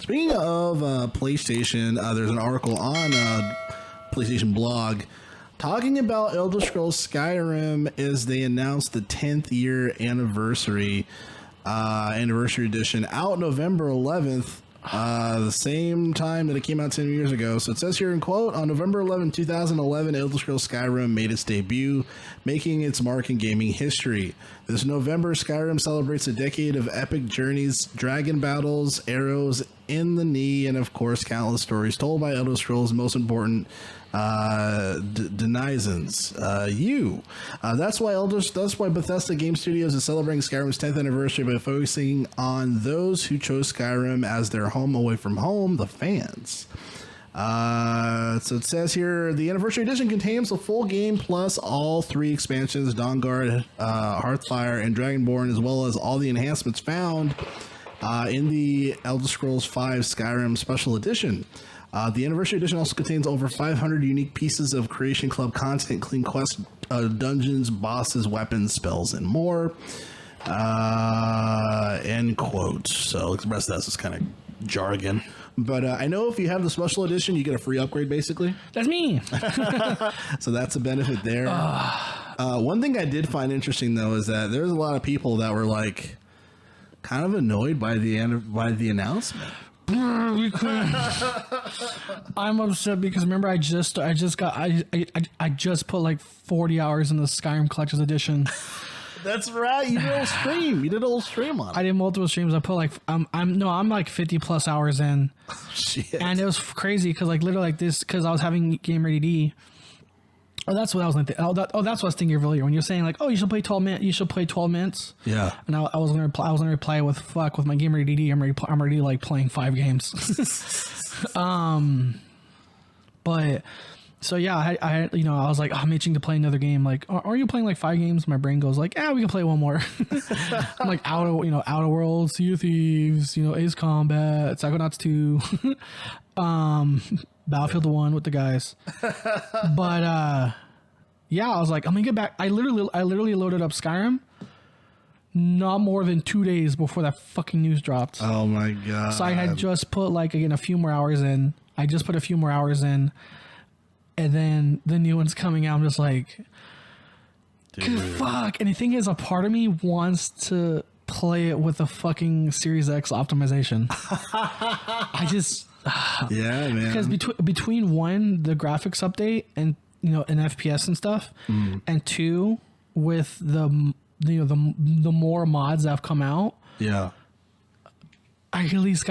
Speaking of PlayStation, there's an article on PlayStation blog talking about Elder Scrolls Skyrim as they announced the 10th year anniversary edition out November 11th. The same time that it came out 10 years ago. So it says here in quote, on November 11, 2011, Elder Scrolls Skyrim made its debut, making its mark in gaming history. This November, Skyrim celebrates a decade of epic journeys, dragon battles, arrows in the knee, and of course, countless stories told by Elder Scrolls' most important denizens. That's why Bethesda Game Studios is celebrating Skyrim's 10th anniversary by focusing on those who chose Skyrim as their home away from home, the fans. So it says here, the anniversary edition contains the full game plus all 3 expansions, Dawnguard, Hearthfire, and Dragonborn, as well as all the enhancements found in the Elder Scrolls V Skyrim Special Edition. The Anniversary Edition also contains over 500 unique pieces of Creation Club content, including quests, dungeons, bosses, weapons, spells, and more. End quote. So the rest of that's just kind of jargon. But I know if you have the Special Edition, you get a free upgrade, basically. That's me. So that's a benefit there. One thing I did find interesting, though, is that there's a lot of people that were, like, kind of annoyed by the announcement. I'm upset because remember I just put like 40 hours in the Skyrim Collector's Edition. That's right. You did a whole stream. You did a whole stream on it. I did multiple streams. I put like I'm like 50 plus hours in. Shit. And it was crazy because like literally like this because I was having Game Ready D. Oh, that's what I was like. That's what I was thinking earlier when you're saying like, oh, you should play 12 minutes. You should play 12 minutes. Yeah. And I was gonna reply with fuck with my Game Ready DD. I'm already like playing 5 games. But so yeah, I was like, oh, I'm itching to play another game. Like, are you playing like 5 games? My brain goes like, we can play one more. I'm like Outer Worlds, Sea of Thieves, Ace Combat, Psychonauts 2. Battlefield 1 with the guys. But yeah, I was like, I'm gonna get back. I literally loaded up Skyrim not more than 2 days before that fucking news dropped. Oh my god. So I had just put like again a few more hours in. I just put a few more hours in, and then the new one's coming out. I'm just like, fuck. And the thing is, a part of me wants to play it with a fucking Series X optimization. I just yeah, man. Because between one, the graphics update and an FPS and stuff, and 2 with the more mods that have come out. Yeah. I at least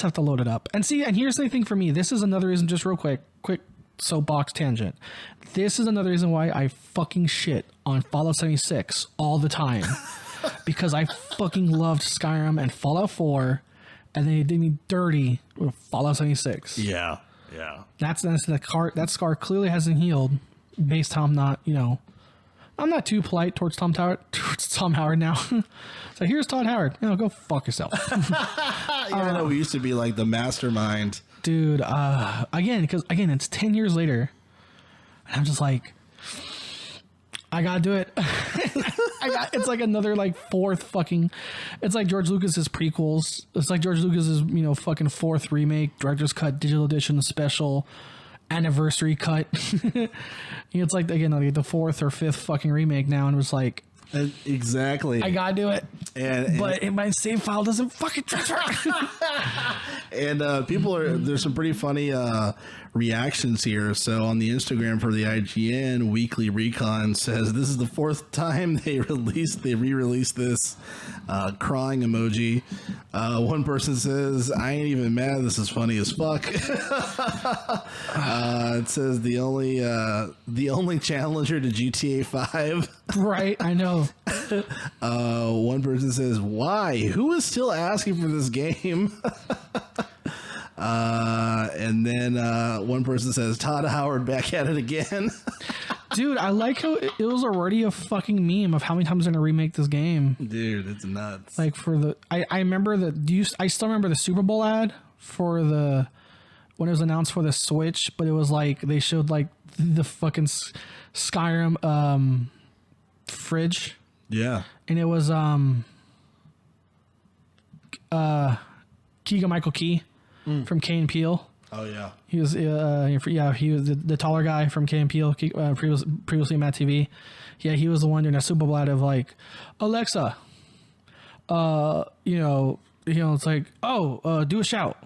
have to load it up. And see, and here's the thing for me. This is another reason, just real quick soapbox tangent. This is another reason why I fucking shit on Fallout 76 all the time. Because I fucking loved Skyrim and Fallout 4, and they did me dirty with Fallout 76. Yeah. That scar clearly hasn't healed based how I'm not too polite towards Tom Howard now. So here's Todd Howard. Go fuck yourself. I know we used to be like the mastermind. Dude, because it's 10 years later. And I'm just like, I gotta do it. It's like another like 4th fucking, it's like George Lucas's prequels. It's like George Lucas's, fucking 4th remake, director's cut, digital edition, special, anniversary cut. It's like, again, like the 4th or 5th fucking remake now. And it was like, exactly. I gotta do it. But my save file doesn't fucking transfer. And there's some pretty funny reactions here. So on the Instagram for the IGN, Weekly Recon says this is the 4th time they re-released this crying emoji. One person says, I ain't even mad, this is funny as fuck. It says the only challenger to GTA 5. Right, I know. One person says, why? Who is still asking for this game? And then one person says, Todd Howard back at it again. Dude, I like how it was already a fucking meme of how many times they're gonna remake this game. Dude, it's nuts. Like I remember I still remember the Super Bowl ad for when it was announced for the Switch, but it was like they showed like the fucking Skyrim fridge. Yeah. And it was Keegan Michael Key from Key and Peele. Oh yeah. He was he was the taller guy from Key and Peele, previously Matt TV. Yeah, he was the one doing a super blast of like, Alexa, it's like, do a shout.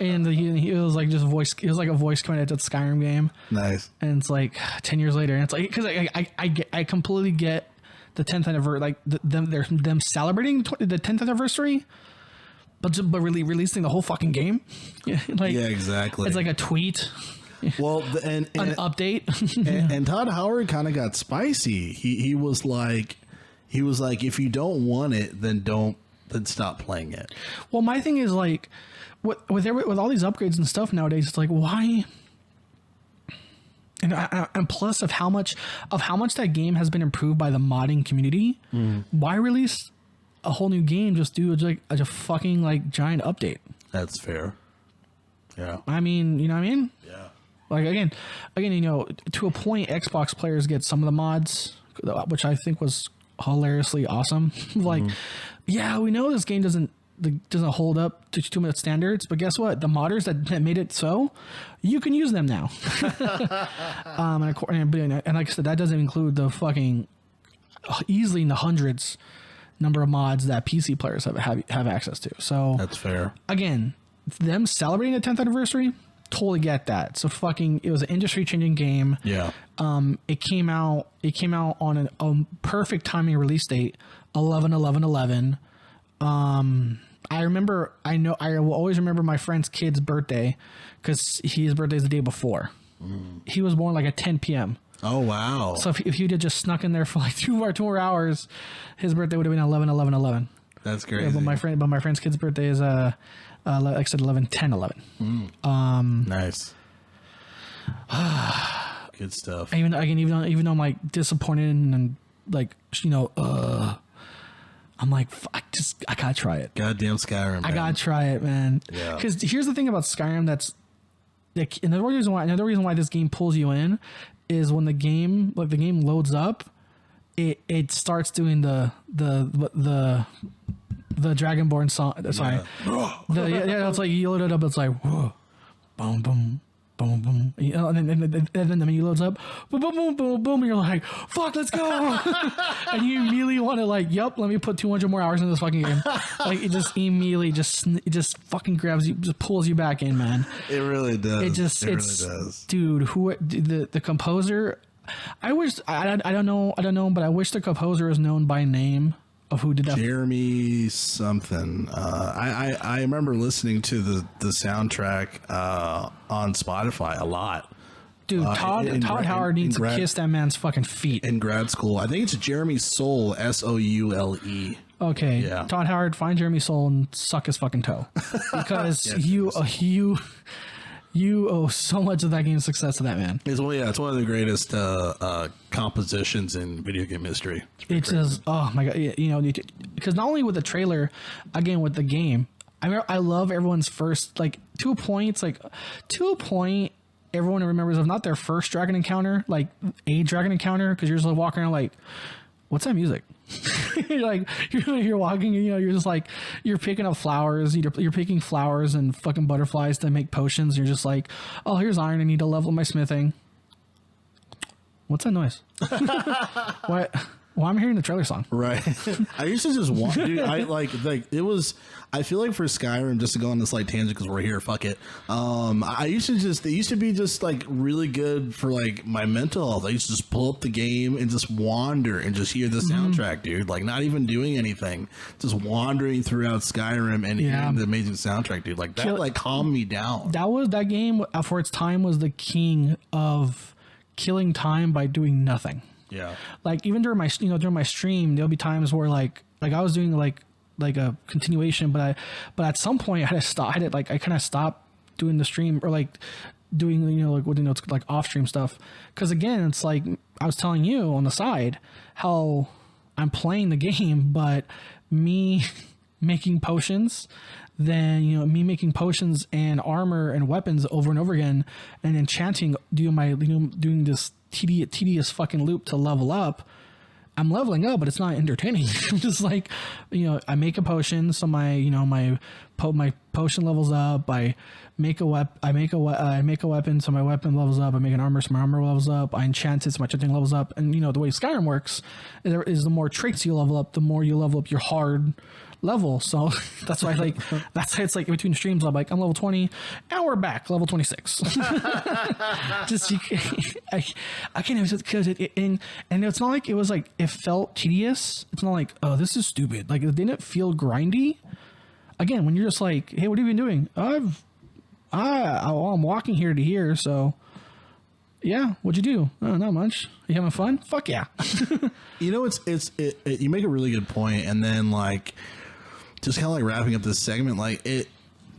And he was like just voice. It was like a voice coming into the Skyrim game. Nice. And it's like 10 years later, and it's like because I completely get the 10th anniversary, like them celebrating the 10th anniversary, but really releasing the whole fucking game. Yeah, exactly. It's like a tweet. Well, an update. and Todd Howard kind of got spicy. He was like, if you don't want it, then stop playing it. Well, my thing is like, with all these upgrades and stuff nowadays, it's like, why? And plus of how much that game has been improved by the modding community, why release a whole new game? Just do a fucking like giant update. That's fair. Yeah. I mean, you know what I mean? Yeah. Like again, to a point, Xbox players get some of the mods, which I think was hilariously awesome. Like, yeah, we know this game doesn't hold up to too much standards, but guess what? The modders that made it so, you can use them now. And like I said, that doesn't include the fucking easily in the hundreds number of mods that PC players have access to. So that's fair. Again, them celebrating the 10th anniversary, totally get that. So it was an industry changing game. Yeah. It came out on a perfect timing release date, 11/11/11. I will always remember my friend's kid's birthday because his birthday is the day before. He was born like at 10 p.m. Oh wow! So if you'd have just snuck in there for like two more hours, his birthday would have been 11/11/11. That's crazy. Yeah, but my friend's kid's birthday is like I said 11/10/11. Nice. Good stuff. Even though I'm like disappointed and like I'm like, I gotta try it. Goddamn Skyrim, man. I gotta try it, man. Yeah. Because here's the thing about Skyrim that's like another reason why this game pulls you in is when the game loads up, it starts doing the Dragonborn song. Sorry, it's like you load it up. It's like whoa, boom, boom, boom, boom, and then the menu loads up, boom, boom, boom, boom, boom, and you're like, fuck, let's go. And you immediately want to like, let me put 200 more hours in this fucking game. Like it just immediately just fucking grabs you, just pulls you back in, man. It really does. It really does, dude. The composer? I wish I don't know, but I wish the composer was known by name of who did that. Jeremy something. I remember listening to the soundtrack on Spotify a lot. Dude, Todd Howard needs to kiss that man's fucking feet. In grad school. I think it's Jeremy Soule, Soule. Okay. Yeah. Todd Howard, find Jeremy Soule and suck his fucking toe. Because you owe so much of that game's success to that man. It's one of the greatest compositions in video game history. It's just, oh my God. Because not only with the trailer, again, with the game, I love everyone's first, like, to a point, everyone remembers of not their first dragon encounter, like a dragon encounter, because you're just like walking around like, what's that music? you're walking, you're just like, you're picking up flowers, you're picking flowers and fucking butterflies to make potions. You're just like, oh, here's iron. I need to level my smithing. What's that noise? What? Well, I'm hearing the trailer song. Right. I used to just want, dude, I feel like for Skyrim, just to go on this like tangent because we're here, fuck it. It used to be just like really good for like my mental health. I used to just pull up the game and just wander and just hear the soundtrack, dude. Like not even doing anything, just wandering throughout Skyrim and hearing the amazing soundtrack, dude. Like that, like calmed me down. That game for its time was the king of killing time by doing nothing. Yeah. Like even during my stream, there'll be times where like I was doing like a continuation, but at some point I had to stop. I kind of stopped doing the stream or like doing it's like off stream stuff. Because again, it's like I was telling you on the side how I'm playing the game, but me making potions, then me making potions and armor and weapons over and over again, and enchanting, doing this tedious fucking loop to level up. I'm leveling up, but it's not entertaining. I'm just like, I make a potion, so my potion levels up. I make a weapon, so my weapon levels up. I make an armor, so my armor levels up. I enchant it, so my enchanting levels up. And the way Skyrim works is the more traits you level up, the more you level up your hard level. So that's why that's why it's like in between streams I'm level 20 and we're back level 26. Just I can't even, because and it's not like it was like it felt tedious. It's not like, oh, this is stupid. Like, it didn't feel grindy. Again, when you're just like, hey, what have you been doing? I'm walking here to here, so yeah, what'd you do? Oh, not much. You having fun? Fuck yeah. You make a really good point, and then just kind of wrapping up this segment,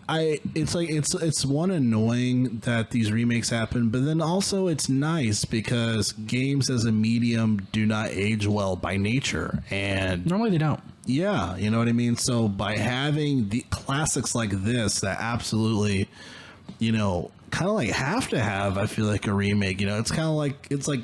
it's one, annoying that these remakes happen, but then also it's nice because games as a medium do not age well by nature, and normally they don't. Yeah, you know what I mean? So by having the classics like this that absolutely, kind of have to have, I feel like, a remake. It's kind of it's like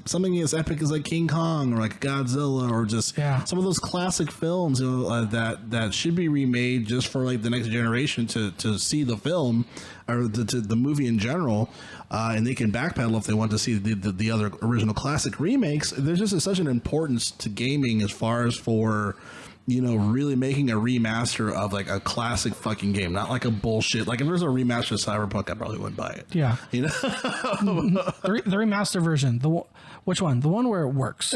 something as epic as King Kong or Godzilla, or just some of those classic films that should be remade just for the next generation to see the film or the movie in general, and they can backpedal if they want to see the other original classic remakes. There's just such an importance to gaming as far as for really making a remaster of a classic fucking game, not a bullshit. If there's a remaster of Cyberpunk, I probably wouldn't buy it. Yeah. The remaster version. Which one? The one where it works.